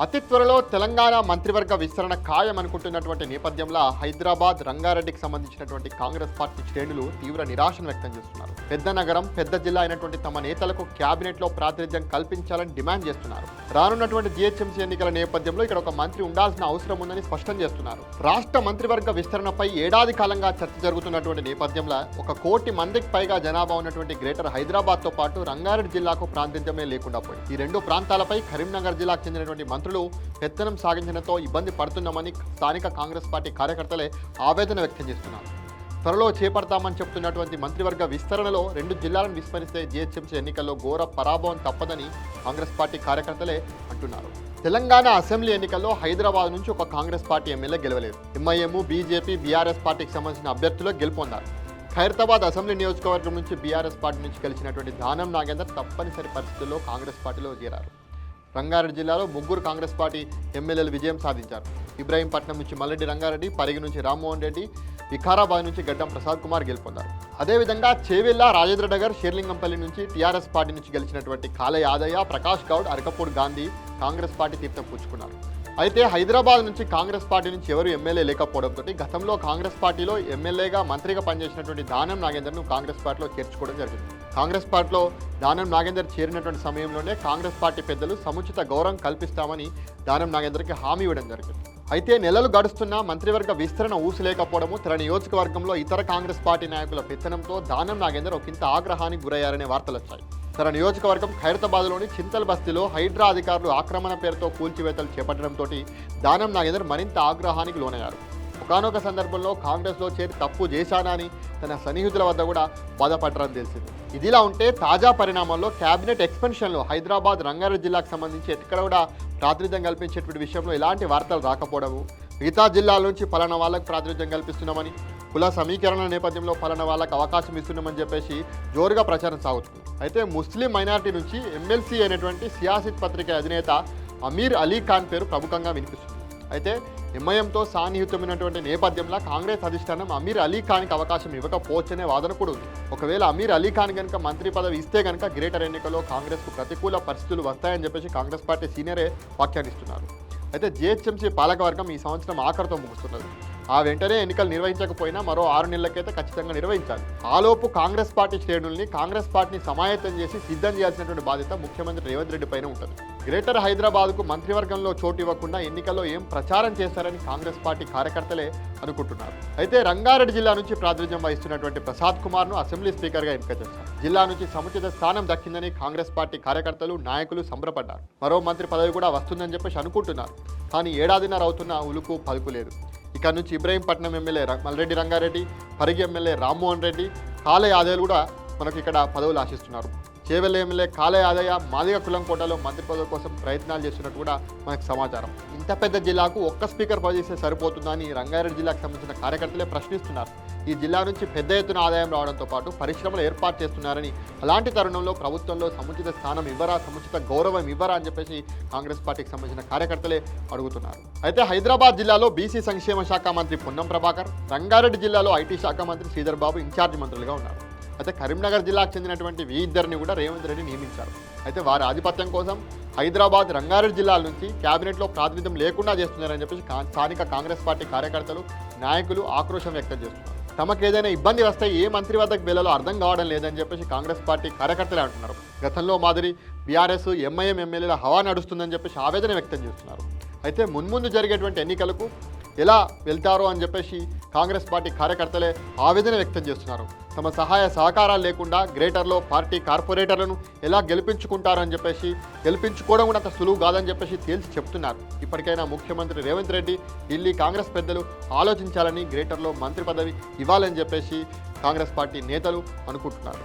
అతి త్వరలో తెలంగాణ మంత్రివర్గ విస్తరణ ఖాయమనుకుంటున్నటువంటి నేపథ్యంలో హైదరాబాద్ రంగారెడ్డికి సంబంధించినటువంటి కాంగ్రెస్ పార్టీ శ్రేణులు తీవ్ర నిరాశను వ్యక్తం చేస్తున్నారు. పెద్ద నగరం, పెద్ద జిల్లా అయినటువంటి తమ నేతలకు క్యాబినెట్లో ప్రాతినిధ్యం కల్పించాలని డిమాండ్ చేస్తున్నారు. రానున్నటువంటి జీహెచ్ఎంసీ ఎన్నికల నేపథ్యంలో ఇక్కడ ఒక మంత్రి ఉండాల్సిన అవసరం ఉందని స్పష్టం చేస్తున్నారు. రాష్ట్ర మంత్రివర్గ విస్తరణపై ఏడాది కాలంగా చర్చ జరుగుతున్నటువంటి నేపథ్యంలో 1 కోటి మందికి పైగా జనాభా ఉన్నటువంటి గ్రేటర్ హైదరాబాద్తో పాటు రంగారెడ్డి జిల్లాకు ప్రాతినిధ్యమే లేకుండా పోయింది. ఈ 2 ప్రాంతాలపై కరీంనగర్ జిల్లాకు చెందినటువంటి మంత్రులు పెత్తనం సాగించడంతో ఇబ్బంది పడుతున్నామని స్థానిక కాంగ్రెస్ పార్టీ కార్యకర్తలే ఆవేదన వ్యక్తం చేస్తున్నారు. త్వరలో చేపడతామని చెప్తున్నటువంటి మంత్రివర్గ విస్తరణలో 2 జిల్లాలను విస్మరిస్తే జీహెచ్ఎంసీ ఎన్నికల్లో ఘోర పరాభవం తప్పదని కాంగ్రెస్ పార్టీ కార్యకర్తలే అంటున్నారు. తెలంగాణ అసెంబ్లీ ఎన్నికల్లో హైదరాబాద్ నుంచి ఒక కాంగ్రెస్ పార్టీ ఎమ్మెల్యే గెలవలేదు. ఎంఐఎం, బీజేపీ, బీఆర్ఎస్ పార్టీకి సంబంధించిన అభ్యర్థులు గెలుపొందారు. ఖైరతాబాద్ అసెంబ్లీ నియోజకవర్గం నుంచి బీఆర్ఎస్ పార్టీ నుంచి గెలిచినటువంటి దానం నాగేందర్ తప్పనిసరి పరిస్థితుల్లో కాంగ్రెస్ పార్టీలో చేరారు. రంగారెడ్డి జిల్లాలో 3 కాంగ్రెస్ పార్టీ ఎమ్మెల్యేలు విజయం సాధించారు. ఇబ్రాహీంపట్నం నుంచి మల్లెడ్డి రంగారెడ్డి, పరిగి నుంచి రామ్మోహన్ రెడ్డి, వికారాబాద్ నుంచి గడ్డం ప్రసాద్ కుమార్ గెలుపొందారు. అదేవిధంగా చేవెళ్ల, రాజేంద్ర నగర్, షేర్లింగంపల్లి నుంచి టీఆర్ఎస్ పార్టీ నుంచి గెలిచినటువంటి కాలే యాదయ్య, ప్రకాష్ గౌడ్, అరకపూడి గాంధీ కాంగ్రెస్ పార్టీ తీర్థం పుచ్చుకున్నారు. అయితే హైదరాబాద్ నుంచి కాంగ్రెస్ పార్టీ నుంచి ఎవరు ఎమ్మెల్యే లేకపోవడంతో గతంలో కాంగ్రెస్ పార్టీలో ఎమ్మెల్యేగా, మంత్రిగా పనిచేసినటువంటి దానం నాగేందర్ను కాంగ్రెస్ పార్టీలో చేర్చుకోవడం జరిగింది. కాంగ్రెస్ పార్టీలో దానం నాగేందర్ చేరినటువంటి సమయంలోనే కాంగ్రెస్ పార్టీ పెద్దలు సముచిత గౌరవం కల్పిస్తామని దానం నాగేందర్కి హామీ ఇవ్వడం జరిగింది. అయితే నెలలు గడుస్తున్నా మంత్రివర్గ విస్తరణ ఊసులేకపోవడము, తన నియోజకవర్గంలో ఇతర కాంగ్రెస్ పార్టీ నాయకుల పెత్తనంతో దానం నాగేందర్ ఒకంత ఆగ్రహానికి గురయ్యారనే వార్తలు వచ్చాయి. తన నియోజకవర్గం ఖైరతాబాద్లోని చింతల్ బస్తీలో హైడ్రా అధికారులు ఆక్రమణ పేరుతో కూల్చివేతలు చేపట్టడంతో దానం నాగేందర్ మరింత ఆగ్రహానికి లోనయ్యారు. ఒకానొక సందర్భంలో కాంగ్రెస్లో చేరి తప్పు చేశానా అని తన సన్నిహితుల వద్ద కూడా బాధపడ్డారని తెలిసింది. ఇదిలా ఉంటే తాజా పరిణామాల్లో క్యాబినెట్ ఎక్స్పెన్షన్లో హైదరాబాద్, రంగారెడ్డి జిల్లాకు సంబంధించి ఎక్కడ కూడా ప్రాతినిధ్యం కల్పించేటువంటి విషయంలో ఎలాంటి వార్తలు రాకపోవడము, మిగతా జిల్లాల నుంచి పలానా వాళ్ళకు ప్రాతినిధ్యం కల్పిస్తున్నామని, కుల సమీకరణ నేపథ్యంలో పలానా వాళ్ళకు అవకాశం ఇస్తున్నామని చెప్పేసి జోరుగా ప్రచారం సాగుతుంది. అయితే ముస్లిం మైనారిటీ నుంచి ఎమ్మెల్సీ అయినటువంటి సియాసిత్ పత్రిక అధినేత అమీర్ అలీ ఖాన్ పేరు ప్రముఖంగా వినిపిస్తుంది. అయితే ఎంఐఎంతో సాన్నిహితమైనటువంటి నేపథ్యంలో కాంగ్రెస్ అధిష్టానం అమీర్ అలీ ఖాన్కి అవకాశం ఇవ్వకపోవచ్చనే వాదన కూడా ఉంది. ఒకవేళ అమీర్ అలీ ఖాన్ కనుక మంత్రి పదవి ఇస్తే కనుక గ్రేటర్ ఎన్నికల్లో కాంగ్రెస్కు ప్రతికూల పరిస్థితులు వస్తాయని చెప్పేసి కాంగ్రెస్ పార్టీ సీనియరే వ్యాఖ్యానిస్తున్నారు. అయితే జీహెచ్ఎంసీ పాలకవర్గం ఈ సంవత్సరం ఆఖరితో ముగుస్తున్నది. ఆ వెంటనే ఎన్నికలు నిర్వహించకపోయినా మరో 6 నెలలకైతే ఖచ్చితంగా నిర్వహించాలి. ఆలోపు కాంగ్రెస్ పార్టీ శ్రేణుల్ని, కాంగ్రెస్ పార్టీని సమాయత్తం చేసి సిద్ధం చేయాల్సినటువంటి బాధ్యత ముఖ్యమంత్రి రేవంత్ రెడ్డి పైన ఉంటుంది. గ్రేటర్ హైదరాబాద్కు మంత్రివర్గంలో చోటు ఇవ్వకుండా ఎన్నికల్లో ఏం ప్రచారం చేస్తారని కాంగ్రెస్ పార్టీ కార్యకర్తలే అనుకుంటున్నారు. అయితే రంగారెడ్డి జిల్లా నుంచి ప్రాతినిధ్యం వహిస్తున్నటువంటి ప్రసాద్ కుమార్ను అసెంబ్లీ స్పీకర్గా ఎంపిక చేశారు. జిల్లా నుంచి సముచిత స్థానం దక్కిందని కాంగ్రెస్ పార్టీ కార్యకర్తలు, నాయకులు సంబరపడ్డారు. మరో మంత్రి పదవి కూడా వస్తుందని చెప్పేసి అనుకుంటున్నారు. కానీ ఏడాదిన్నర అవుతున్న ఉలుకు పలుకు లేదు. ఇక్కడ నుంచి ఇబ్రాహీంపట్నం ఎమ్మెల్యే మల్రెడ్డి రంగారెడ్డి, పరిగి ఎమ్మెల్యే రామ్మోహన్ రెడ్డి, కాలే యాదయ్యలు కూడా మనకు ఇక్కడ పదవులు ఆశిస్తున్నారు. చేవెళ్ల ఎమ్మెల్యే కాలే యాదయ్య మాదిగ కులం కోటలో మంత్రి పదవి కోసం ప్రయత్నాలు చేస్తున్నట్టు కూడా మనకు సమాచారం. ఇంత పెద్ద జిల్లాకు ఒక్క స్పీకర్ పదవి ఇస్తే సరిపోతుందని రంగారెడ్డి జిల్లాకు సంబంధించిన కార్యకర్తలే ప్రశ్నిస్తున్నారు. ఈ జిల్లా నుంచి పెద్ద ఎత్తున ఆదాయం రావడంతో పాటు పరిశ్రమలు ఏర్పాటు చేస్తున్నారని, అలాంటి తరుణంలో ప్రభుత్వంలో సముచిత స్థానం ఇవ్వరా, సముచిత గౌరవం ఇవ్వరా అని చెప్పేసి కాంగ్రెస్ పార్టీకి సంబంధించిన కార్యకర్తలే అడుగుతున్నారు. అయితే హైదరాబాద్ జిల్లాలో బీసీ సంక్షేమ శాఖ మంత్రి పొన్నం ప్రభాకర్, రంగారెడ్డి జిల్లాలో ఐటీ శాఖ మంత్రి శ్రీధర్ బాబు ఇన్ఛార్జి మంత్రులుగా ఉన్నారు. అయితే కరీంనగర్ జిల్లాకు చెందినటువంటి ఇద్దరిని కూడా రేవంత్ రెడ్డి నియమించారు. అయితే వారి ఆధిపత్యం కోసం హైదరాబాద్, రంగారెడ్డి జిల్లాల నుంచి క్యాబినెట్లో ప్రాతినిధ్యం లేకుండా చేస్తున్నారని చెప్పేసి స్థానిక కాంగ్రెస్ పార్టీ కార్యకర్తలు, నాయకులు ఆక్రోశం వ్యక్తం చేస్తున్నారు. తమకు ఏదైనా ఇబ్బంది వస్తే ఏ మంత్రి వద్దకు వెళ్ళాలో అర్థం కావడం లేదని చెప్పేసి కాంగ్రెస్ పార్టీ కార్యకర్తలే అంటున్నారు. గతంలో మాదిరి బీఆర్ఎస్, ఎంఐఎం ఎమ్మెల్యేల హవా నడుస్తుందని చెప్పేసి ఆవేదన వ్యక్తం చేస్తున్నారు. అయితే మున్ముందు జరిగేటువంటి ఎన్నికలకు ఎలా వెళ్తారో అని చెప్పేసి కాంగ్రెస్ పార్టీ కార్యకర్తలే ఆవేదన వ్యక్తం చేస్తున్నారు. తమ సహాయ సహకారాలు లేకుండా గ్రేటర్లో పార్టీ కార్పొరేటర్లను ఎలా గెలిపించుకుంటారని చెప్పేసి, గెలిపించుకోవడం కూడా అంత సులువు కాదని చెప్పేసి తేల్చి చెప్తున్నారు. ఇప్పటికైనా ముఖ్యమంత్రి రేవంత్ రెడ్డి, ఢిల్లీ కాంగ్రెస్ పెద్దలు ఆలోచించాలని, గ్రేటర్లో మంత్రి పదవి ఇవ్వాలని చెప్పేసి కాంగ్రెస్ పార్టీ నేతలు అనుకుంటున్నారు.